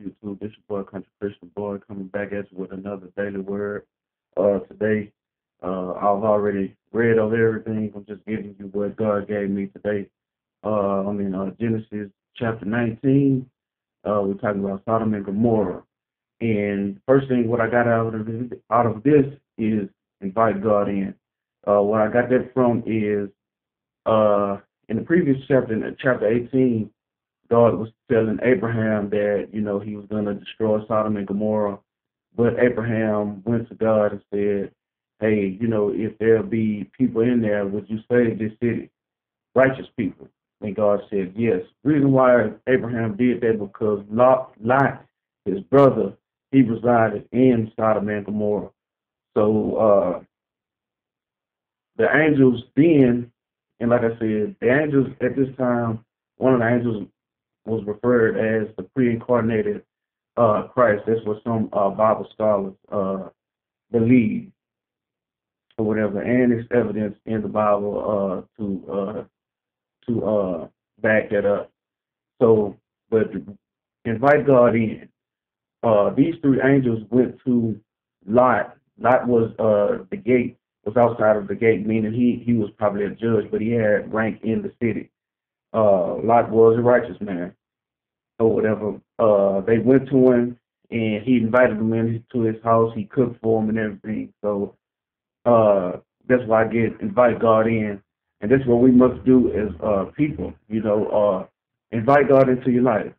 YouTube. This your boy, Country Christian Boy, coming back at you with another daily word. Today, I've already read over everything. I'm just giving you what God gave me today. Genesis chapter 19. We're talking about Sodom and Gomorrah. And first thing, what I got out of this is invite God in. What I got that from is in the previous chapter, in chapter 18. God was telling Abraham that, he was going to destroy Sodom and Gomorrah. But Abraham went to God and said, hey, if there be people in there, would you save this city? Righteous people. And God said, yes. Reason why Abraham did that because Lot, his brother, he resided in Sodom and Gomorrah. So the angels then, and like I said, the angels at this time, one of the angels was referred as the pre-incarnated Christ. That's what some Bible scholars believe or whatever, and it's evidence in the Bible to back that up. So, but invite God in. These three angels went to Lot. Lot was the gate, was outside of the gate, meaning he was probably a judge, but he had rank in the city. Lot was a righteous man or whatever. They went to him and he invited them into his house. He cooked for them and everything. So that's why I get invite God in. And that's what we must do as people, invite God into your life.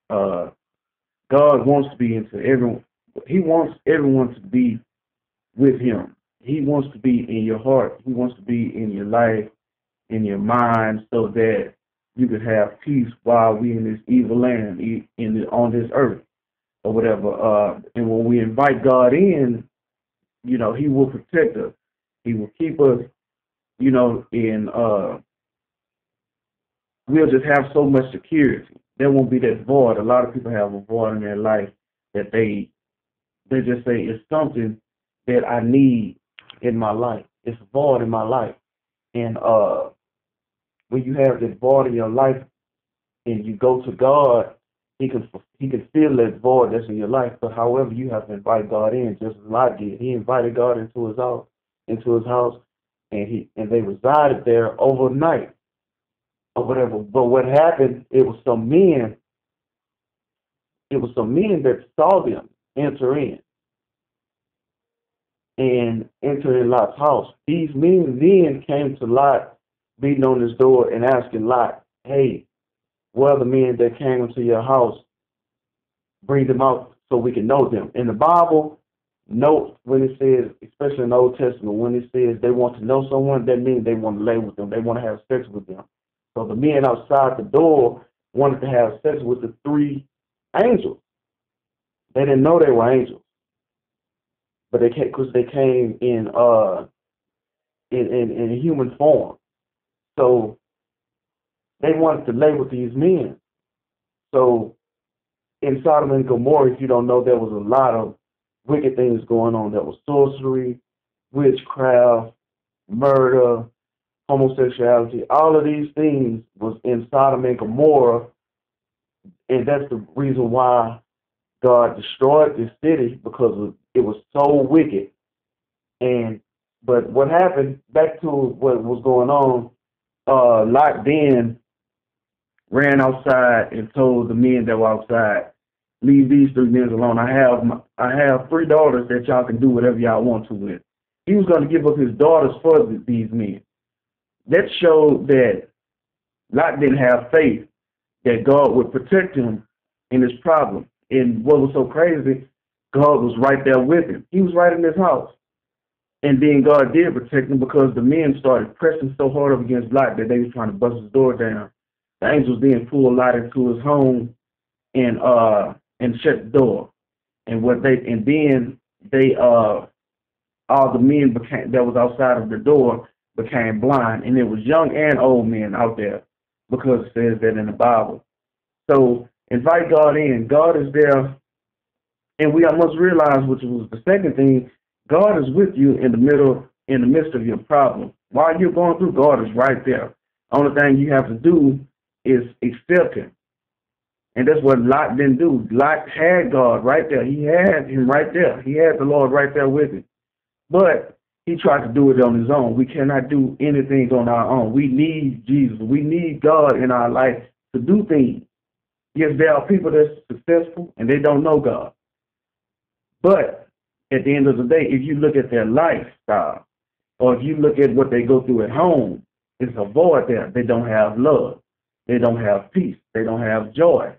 God wants to be into everyone. He wants everyone to be with him. He wants to be in your heart. He wants to be in your life, in your mind, so that you could have peace while we in this evil land, on this earth, or whatever. And when we invite God in, He will protect us. He will keep us, we'll just have so much security. There won't be that void. A lot of people have a void in their life that they just say it's something that I need in my life. It's a void in my life. And when you have this void in your life and you go to God, He can fill that void that's in your life. But however, you have to invite God in, just as Lot did. He invited God into his house, and they resided there overnight or whatever. But what happened? It was some men that saw them enter in and enter in Lot's house. These men then came to Lot, beating on his door and asking Lot, hey, what are the men that came into your house? Bring them out so we can know them. In the Bible, note when it says, especially in the Old Testament, when it says they want to know someone, that means they want to lay with them. They want to have sex with them. So the men outside the door wanted to have sex with the three angels. They didn't know they were angels, but they came because they came in human form. So they wanted to lay with these men. So in Sodom and Gomorrah, if you don't know, there was a lot of wicked things going on. There was sorcery, witchcraft, murder, homosexuality. All of these things was in Sodom and Gomorrah, and that's the reason why God destroyed this city, because it was so wicked. But what happened, back to what was going on, Lot then ran outside and told the men that were outside, leave these three men alone. I have three daughters that y'all can do whatever y'all want to with. He was going to give up his daughters for these men. That showed that Lot didn't have faith that God would protect him in his problem. And what was so crazy, God was right there with him. He was right in his house. And then God did protect him because the men started pressing so hard up against Lot that they were trying to bust his door down. The angels then pulled Lot into his home and shut the door. And then all the men that was outside of the door became blind, and it was young and old men out there, because it says that in the Bible. So invite God in. God is there, and we must realize, which was the second thing, God is with you in the midst of your problem. While you're going through, God is right there. Only thing you have to do is accept Him. And that's what Lot didn't do. Lot had God right there. He had him right there. He had the Lord right there with him. But he tried to do it on his own. We cannot do anything on our own. We need Jesus. We need God in our life to do things. Yes, there are people that's successful and they don't know God. But at the end of the day, if you look at their lifestyle, or if you look at what they go through at home, it's a void there. They don't have love. They don't have peace. They don't have joy.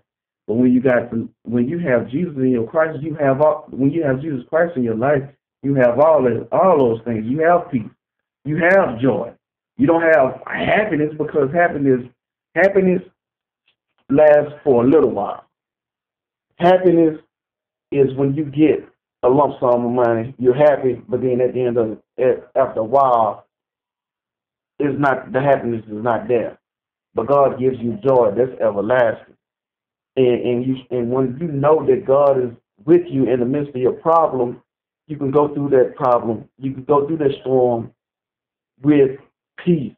But when you have Jesus in your Christ, when you have Jesus Christ in your life, you have all those things. You have peace. You have joy. You don't have happiness, because happiness lasts for a little while. Happiness is when you get a lump sum of money, you're happy, but then at the end of it, after a while, the happiness is not there. But God gives you joy that's everlasting. And when you know that God is with you in the midst of your problem, you can go through that problem. You can go through that storm with peace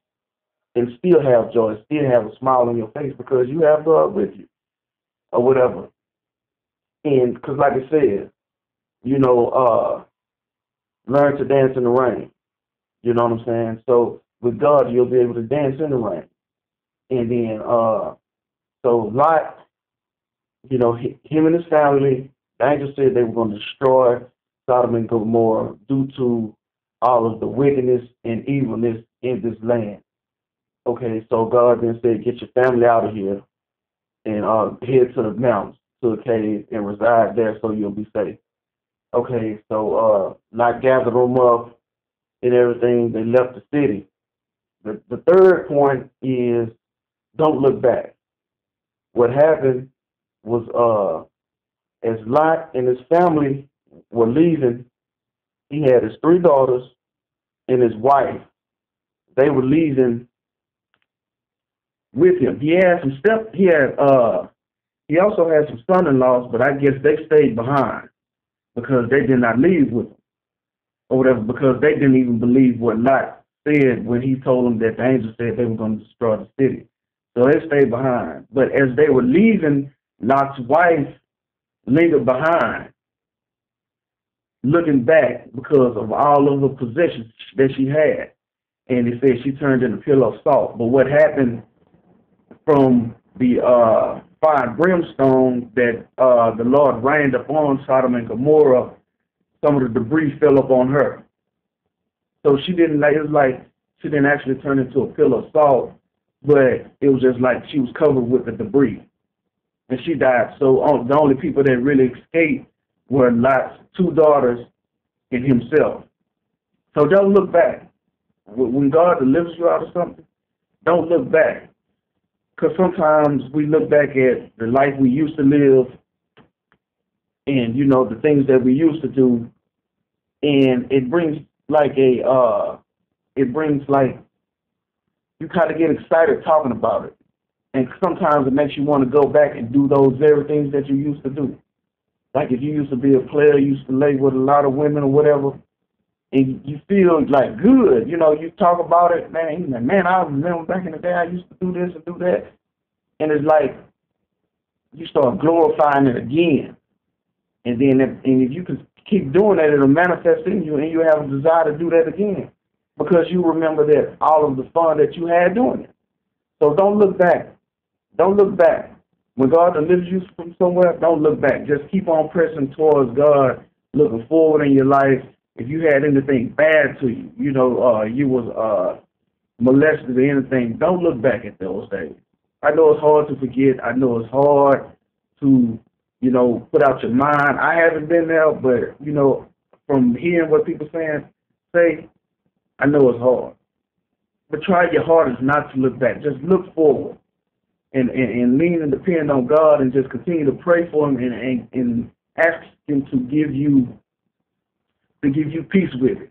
and still have joy, still have a smile on your face, because you have God with you, or whatever. And because, like I said, learn to dance in the rain. You know what I'm saying? So with God, you'll be able to dance in the rain. And then, so Lot, him and his family, the angel said they were going to destroy Sodom and Gomorrah due to all of the wickedness and evilness in this land. Okay, so God then said, get your family out of here and head to the mountains, to a cave, and reside there so you'll be safe. Okay, so Lot gathered them up and everything. They left the city. The third point is, don't look back. What happened was, as Lot and his family were leaving, he had his 3 daughters and his wife. They were leaving with him. He also had some son-in-laws, but I guess they stayed behind because they did not leave with him, or whatever, because they didn't even believe what Lot said when he told them that the angel said they were going to destroy the city. So they stayed behind. But as they were leaving, Lot's wife lingered behind, looking back because of all of the possessions that she had. And he said she turned into a pillar of salt. But what happened from the fire and brimstone that the Lord rained upon Sodom and Gomorrah, some of the debris fell upon her. So she didn't actually turn into a pillar of salt, but it was just like she was covered with the debris. And she died. So the only people that really escaped were Lot's 2 daughters and himself. So don't look back. When God delivers you out of something, don't look back. Because sometimes we look back at the life we used to live and, the things that we used to do, and it brings you kind of get excited talking about it. And sometimes it makes you want to go back and do those very things that you used to do. Like if you used to be a player, you used to lay with a lot of women or whatever, and you feel like good. You talk about it, man, I remember back in the day I used to do this and do that. And it's like you start glorifying it again. And then if you can keep doing that, it'll manifest in you, and you have a desire to do that again, because you remember that all of the fun that you had doing it. So don't look back. Don't look back. When God delivers you from somewhere, don't look back. Just keep on pressing towards God, looking forward in your life. If you had anything bad to you, you was molested or anything, don't look back at those days. I know it's hard to forget. I know it's hard to, put out your mind. I haven't been there, but, from hearing what people say, I know it's hard. But try your hardest not to look back. Just look forward and lean and depend on God, and just continue to pray for him and ask him to give you peace with it.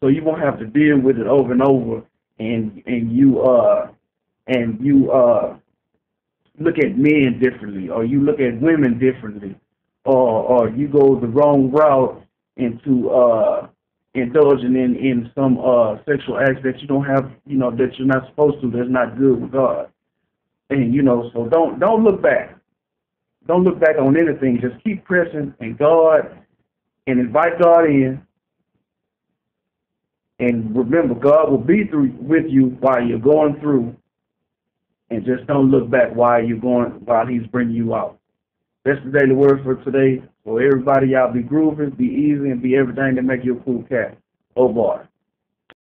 So you won't have to deal with it over and over, and you look at men differently, or you look at women differently, or you go the wrong route into indulging in some sexual acts that you don't have, that you're not supposed to. That's not good with God. And so don't look back. Don't look back on anything. Just keep pressing and God and invite God in. And remember, God will be with you while you're going through. And just don't look back while He's bringing you out. That's the daily word for today. For everybody, y'all be grooving, be easy, and be everything to make you a cool cat. Oh boy.